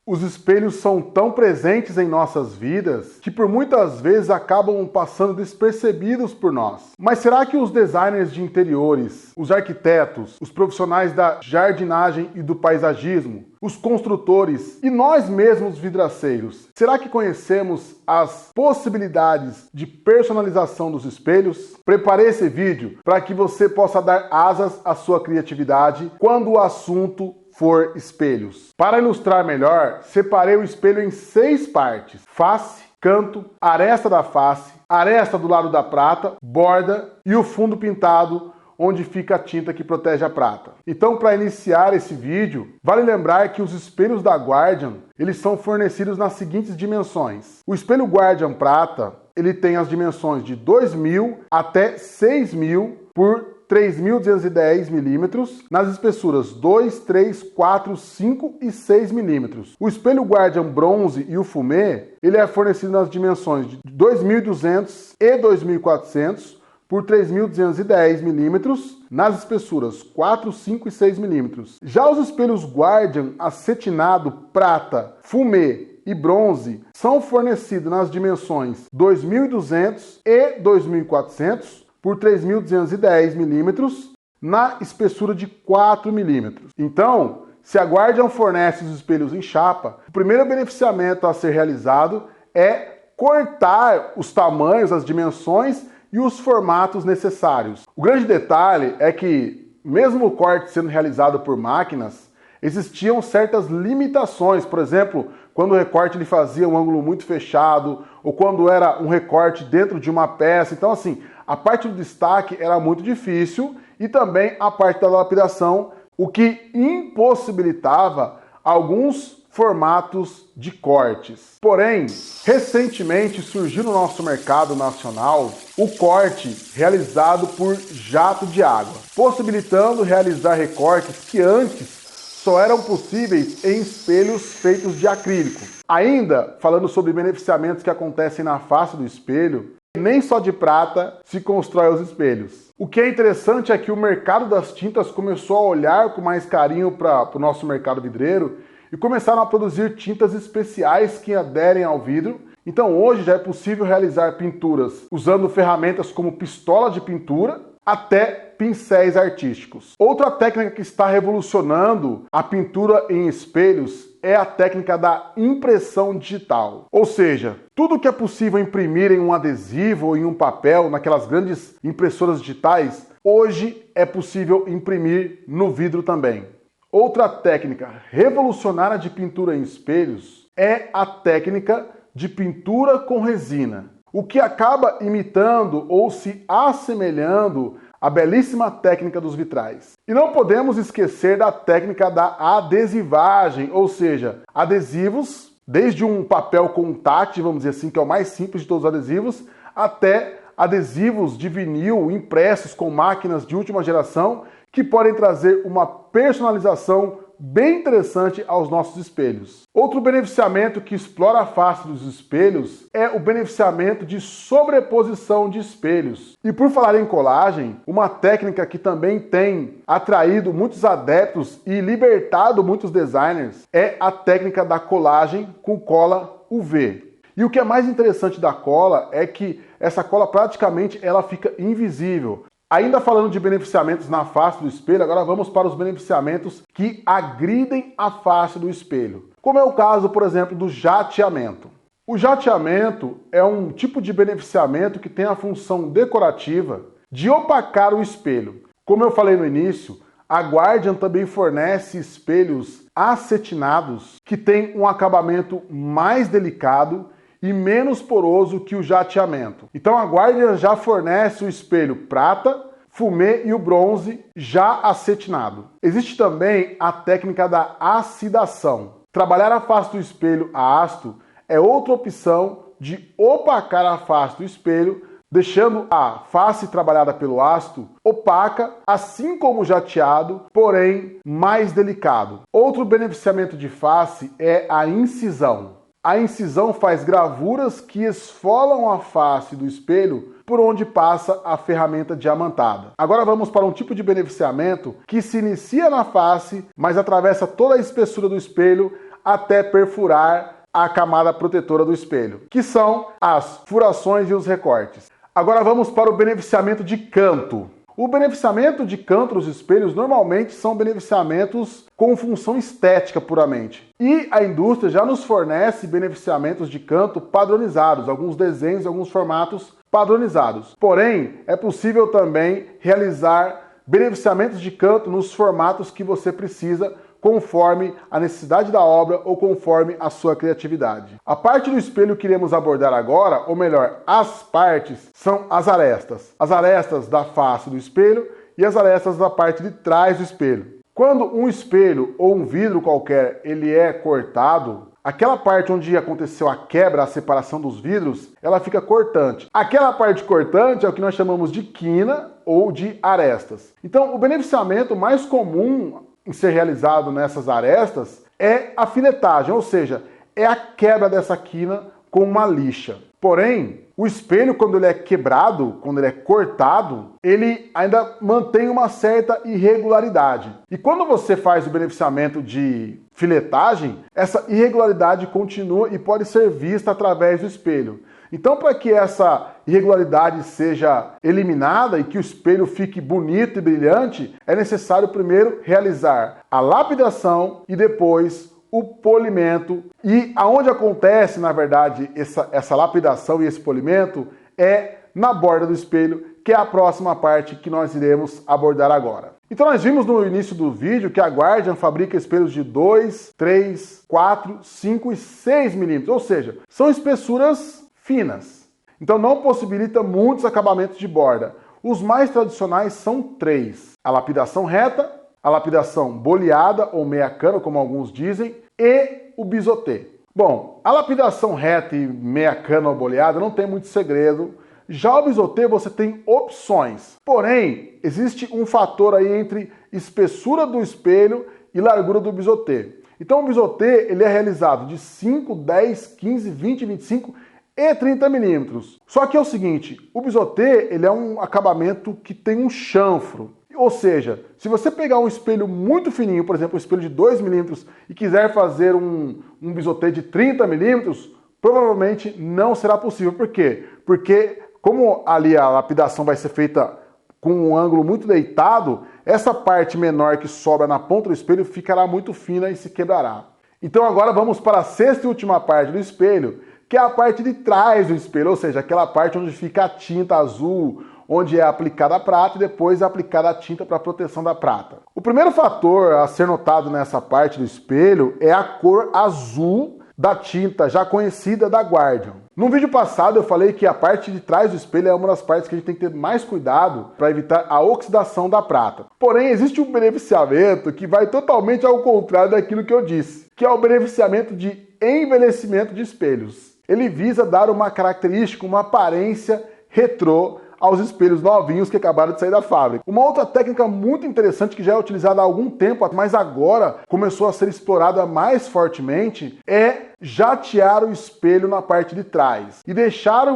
Os espelhos são tão presentes em nossas vidas que por muitas vezes acabam passando despercebidos por nós. Mas será que os designers de interiores, os arquitetos, os profissionais da jardinagem e do paisagismo, os construtores e nós mesmos vidraceiros, será que conhecemos as possibilidades de personalização dos espelhos? Preparei esse vídeo para que você possa dar asas à sua criatividade quando o assunto for espelhos. Para ilustrar melhor, separei o espelho em 6 partes: face, canto, aresta da face, aresta do lado da prata, borda e o fundo pintado, onde fica a tinta que protege a prata. Então, para iniciar esse vídeo, vale lembrar que os espelhos da Guardian, eles são fornecidos nas seguintes dimensões. O espelho Guardian Prata, ele tem as dimensões de 2.000 até 6.000 por 3.210 milímetros, nas espessuras 2, 3, 4, 5 e 6 milímetros. O espelho Guardian Bronze e o Fumê, ele é fornecido nas dimensões de 2.200 e 2.400 por 3.210 milímetros, nas espessuras 4, 5 e 6 milímetros. Já os espelhos Guardian Acetinado Prata, Fumê e Bronze são fornecidos nas dimensões 2.200 e 2.400 por 3.210 milímetros, na espessura de 4 milímetros. Então, se a Guardian fornece os espelhos em chapa, o primeiro beneficiamento a ser realizado é cortar os tamanhos, as dimensões e os formatos necessários. O grande detalhe é que, mesmo o corte sendo realizado por máquinas, existiam certas limitações. Por exemplo, quando o recorte ele fazia um ângulo muito fechado, ou quando era um recorte dentro de uma peça. Então, assim, a parte do destaque era muito difícil e também a parte da lapidação, o que impossibilitava alguns formatos de cortes. Porém, recentemente surgiu no nosso mercado nacional o corte realizado por jato de água, possibilitando realizar recortes que antes só eram possíveis em espelhos feitos de acrílico. Ainda, falando sobre beneficiamentos que acontecem na face do espelho, nem só de prata se constrói os espelhos. O que é interessante é que o mercado das tintas começou a olhar com mais carinho para o nosso mercado vidreiro e começaram a produzir tintas especiais que aderem ao vidro. Então hoje já é possível realizar pinturas usando ferramentas como pistola de pintura até pincéis artísticos. Outra técnica que está revolucionando a pintura em espelhos é a técnica da impressão digital. Ou seja, tudo que é possível imprimir em um adesivo ou em um papel, naquelas grandes impressoras digitais, hoje é possível imprimir no vidro também. Outra técnica revolucionária de pintura em espelhos é a técnica de pintura com resina, o que acaba imitando ou se assemelhando à belíssima técnica dos vitrais. E não podemos esquecer da técnica da adesivagem, ou seja, adesivos, desde um papel contact, vamos dizer assim, que é o mais simples de todos os adesivos, até adesivos de vinil impressos com máquinas de última geração, que podem trazer uma personalização bem interessante aos nossos espelhos. Outro beneficiamento que explora a face dos espelhos é o beneficiamento de sobreposição de espelhos. E por falar em colagem, uma técnica que também tem atraído muitos adeptos e libertado muitos designers é a técnica da colagem com cola UV. E o que é mais interessante da cola é que essa cola praticamente ela fica invisível. Ainda falando de beneficiamentos na face do espelho, agora vamos para os beneficiamentos que agridem a face do espelho. Como é o caso, por exemplo, do jateamento. O jateamento é um tipo de beneficiamento que tem a função decorativa de opacar o espelho. Como eu falei no início, a Guardian também fornece espelhos acetinados que têm um acabamento mais delicado e menos poroso que o jateamento. Então a Guardian já fornece o espelho prata, fumê e o bronze já acetinado. Existe também a técnica da acidação. Trabalhar a face do espelho a ácido é outra opção de opacar a face do espelho, deixando a face trabalhada pelo ácido opaca, assim como o jateado, porém mais delicado. Outro beneficiamento de face é a incisão. A incisão faz gravuras que esfolam a face do espelho por onde passa a ferramenta diamantada. Agora vamos para um tipo de beneficiamento que se inicia na face, mas atravessa toda a espessura do espelho até perfurar a camada protetora do espelho, que são as furações e os recortes. Agora vamos para o beneficiamento de canto. O beneficiamento de canto dos espelhos normalmente são beneficiamentos com função estética puramente. E a indústria já nos fornece beneficiamentos de canto padronizados, alguns desenhos, alguns formatos padronizados. Porém, é possível também realizar beneficiamentos de canto nos formatos que você precisa, conforme a necessidade da obra ou conforme a sua criatividade. A parte do espelho que iremos abordar agora, ou melhor, as partes, são as arestas. As arestas da face do espelho e as arestas da parte de trás do espelho. Quando um espelho ou um vidro qualquer ele é cortado, aquela parte onde aconteceu a quebra, a separação dos vidros, ela fica cortante. Aquela parte cortante é o que nós chamamos de quina ou de arestas. Então, o beneficiamento mais comum em ser realizado nessas arestas é a filetagem, ou seja, é a quebra dessa quina com uma lixa. Porém, o espelho, quando ele é quebrado, quando ele é cortado, ele ainda mantém uma certa irregularidade. E quando você faz o beneficiamento de filetagem, essa irregularidade continua e pode ser vista através do espelho. Então, para que essa irregularidade seja eliminada e que o espelho fique bonito e brilhante, é necessário primeiro realizar a lapidação e depois o polimento. E aonde acontece, na verdade, essa lapidação e esse polimento é na borda do espelho, que é a próxima parte que nós iremos abordar agora. Então nós vimos no início do vídeo que a Guardian fabrica espelhos de 2, 3, 4, 5 e 6 milímetros, ou seja, são espessuras finas. Então não possibilita muitos acabamentos de borda. Os mais tradicionais são 3. A lapidação reta, a lapidação boleada ou meia cano, como alguns dizem, e o bisotê. Bom, a lapidação reta e meia cano ou boleada não tem muito segredo. Já o bisotê você tem opções. Porém, existe um fator aí entre espessura do espelho e largura do bisotê. Então o bisotê ele é realizado de 5, 10, 15, 20, 25 e 30 milímetros. Só que é o seguinte, o bisotê ele é um acabamento que tem um chanfro. Ou seja, se você pegar um espelho muito fininho, por exemplo, um espelho de 2 milímetros e quiser fazer um bisotê de 30 milímetros, provavelmente não será possível. Por quê? Porque como ali a lapidação vai ser feita com um ângulo muito deitado, essa parte menor que sobra na ponta do espelho ficará muito fina e se quebrará. Então agora vamos para a sexta e última parte do espelho, que é a parte de trás do espelho, ou seja, aquela parte onde fica a tinta azul, onde é aplicada a prata e depois é aplicada a tinta para proteção da prata. O primeiro fator a ser notado nessa parte do espelho é a cor azul da tinta já conhecida da Guardian. No vídeo passado eu falei que a parte de trás do espelho é uma das partes que a gente tem que ter mais cuidado para evitar a oxidação da prata. Porém, existe um beneficiamento que vai totalmente ao contrário daquilo que eu disse, que é o beneficiamento de envelhecimento de espelhos. Ele visa dar uma característica, uma aparência retrô aos espelhos novinhos que acabaram de sair da fábrica. Uma outra técnica muito interessante que já é utilizada há algum tempo, mas agora começou a ser explorada mais fortemente, é jatear o espelho na parte de trás e deixar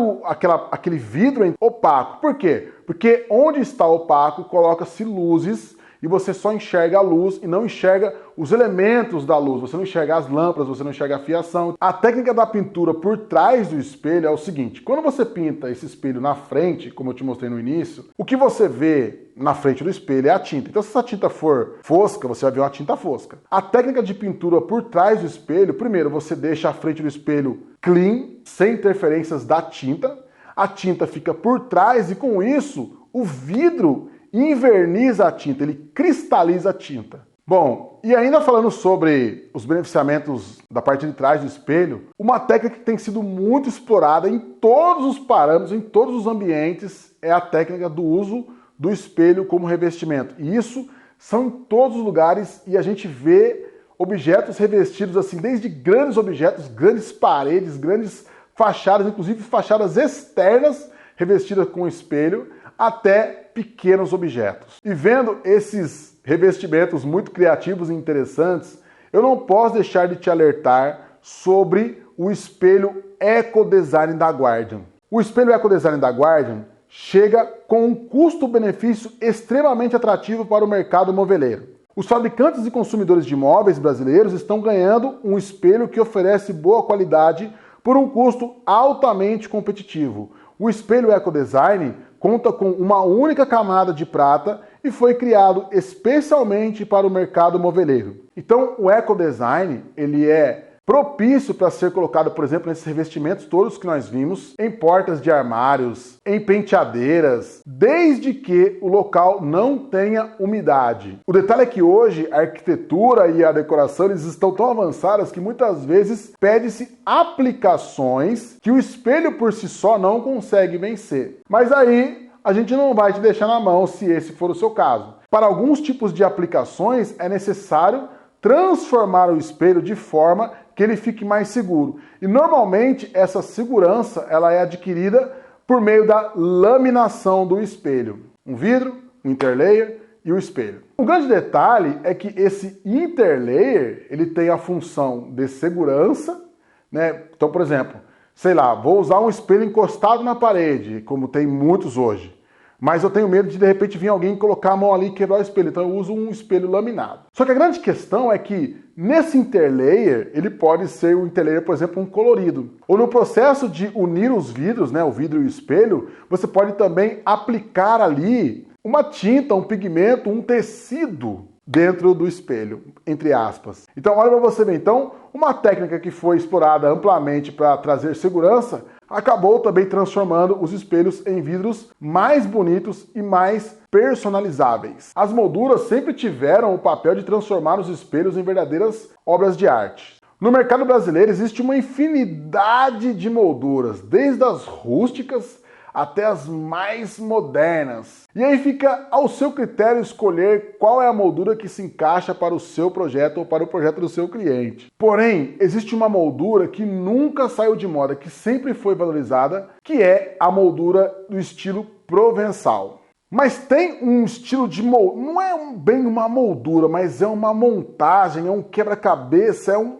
aquele vidro opaco. Por quê? Porque onde está opaco coloca-se luzes e você só enxerga a luz e não enxerga os elementos da luz. Você não enxerga as lâmpadas, você não enxerga a fiação. A técnica da pintura por trás do espelho é o seguinte. Quando você pinta esse espelho na frente, como eu te mostrei no início, o que você vê na frente do espelho é a tinta. Então se essa tinta for fosca, você vai ver uma tinta fosca. A técnica de pintura por trás do espelho, primeiro você deixa a frente do espelho clean, sem interferências da tinta. A tinta fica por trás e com isso o vidro inverniza a tinta, ele cristaliza a tinta. Bom, e ainda falando sobre os beneficiamentos da parte de trás do espelho, uma técnica que tem sido muito explorada em todos os parâmetros, em todos os ambientes, é a técnica do uso do espelho como revestimento. E isso são em todos os lugares e a gente vê objetos revestidos assim, desde grandes objetos, grandes paredes, grandes fachadas, inclusive fachadas externas revestidas com espelho, até pequenos objetos. E vendo esses revestimentos muito criativos e interessantes, eu não posso deixar de te alertar sobre o espelho Eco Design da Guardian. O espelho Eco Design da Guardian chega com um custo-benefício extremamente atrativo para o mercado moveleiro. Os fabricantes e consumidores de móveis brasileiros estão ganhando um espelho que oferece boa qualidade por um custo altamente competitivo. O espelho Ecodesign conta com uma única camada de prata e foi criado especialmente para o mercado moveleiro. Então, o Ecodesign, ele é propício para ser colocado, por exemplo, nesses revestimentos todos que nós vimos, em portas de armários, em penteadeiras, desde que o local não tenha umidade. O detalhe é que hoje a arquitetura e a decoração eles estão tão avançadas que muitas vezes pede-se aplicações que o espelho por si só não consegue vencer. Mas aí a gente não vai te deixar na mão se esse for o seu caso. Para alguns tipos de aplicações é necessário transformar o espelho de forma que ele fique mais seguro. E normalmente essa segurança ela é adquirida por meio da laminação do espelho. Um vidro, um interlayer e o espelho. Um grande detalhe é que esse interlayer ele tem a função de segurança, né? Então, por exemplo, sei lá, vou usar um espelho encostado na parede, como tem muitos hoje. Mas eu tenho medo de repente vir alguém colocar a mão ali e quebrar o espelho. Então eu uso um espelho laminado. Só que a grande questão é que nesse interlayer, ele pode ser um interlayer, por exemplo, um colorido. Ou no processo de unir os vidros, né, o vidro e o espelho, você pode também aplicar ali uma tinta, um pigmento, um tecido dentro do espelho, entre aspas. Então olha para você ver, então, uma técnica que foi explorada amplamente para trazer segurança, acabou também transformando os espelhos em vidros mais bonitos e mais personalizáveis. As molduras sempre tiveram o papel de transformar os espelhos em verdadeiras obras de arte. No mercado brasileiro existe uma infinidade de molduras, desde as rústicas até as mais modernas. E aí fica ao seu critério escolher qual é a moldura que se encaixa para o seu projeto ou para o projeto do seu cliente. Porém, existe uma moldura que nunca saiu de moda, que sempre foi valorizada, que é a moldura do estilo provençal. Mas tem um estilo de moldura, não é bem uma moldura, mas é uma montagem, é um quebra-cabeça, é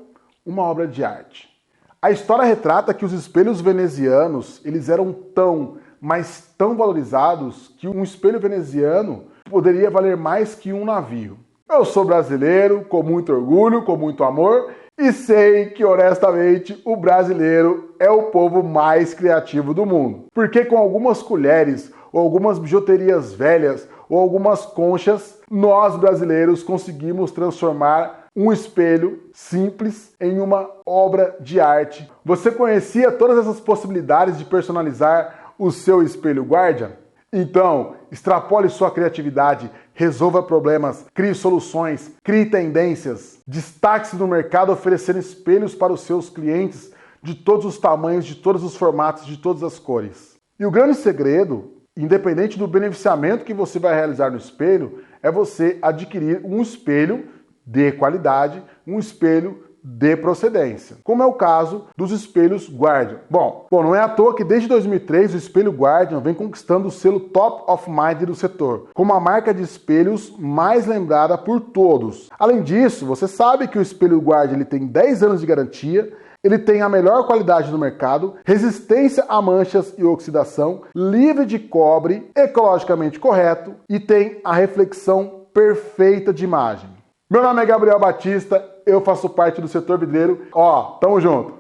uma obra de arte. A história retrata que os espelhos venezianos, eles eram mas tão valorizados que um espelho veneziano poderia valer mais que um navio. Eu sou brasileiro, com muito orgulho, com muito amor, e sei que, honestamente, o brasileiro é o povo mais criativo do mundo. Porque com algumas colheres, ou algumas bijuterias velhas, ou algumas conchas, nós brasileiros conseguimos transformar um espelho simples em uma obra de arte. Você conhecia todas essas possibilidades de personalizar o seu espelho Guardian? Então, extrapole sua criatividade, resolva problemas, crie soluções, crie tendências, destaque-se no mercado oferecendo espelhos para os seus clientes de todos os tamanhos, de todos os formatos, de todas as cores. E o grande segredo, independente do beneficiamento que você vai realizar no espelho, é você adquirir um espelho de qualidade, um espelho de procedência, como é o caso dos espelhos Guardian. Bom, não é à toa que desde 2003 o espelho Guardian vem conquistando o selo Top of Mind do setor, como a marca de espelhos mais lembrada por todos. Além disso, você sabe que o espelho Guardian ele tem 10 anos de garantia, ele tem a melhor qualidade do mercado, resistência a manchas e oxidação, livre de cobre, ecologicamente correto e tem a reflexão perfeita de imagem. Meu nome é Gabriel Batista, eu faço parte do setor vidreiro. Tamo junto!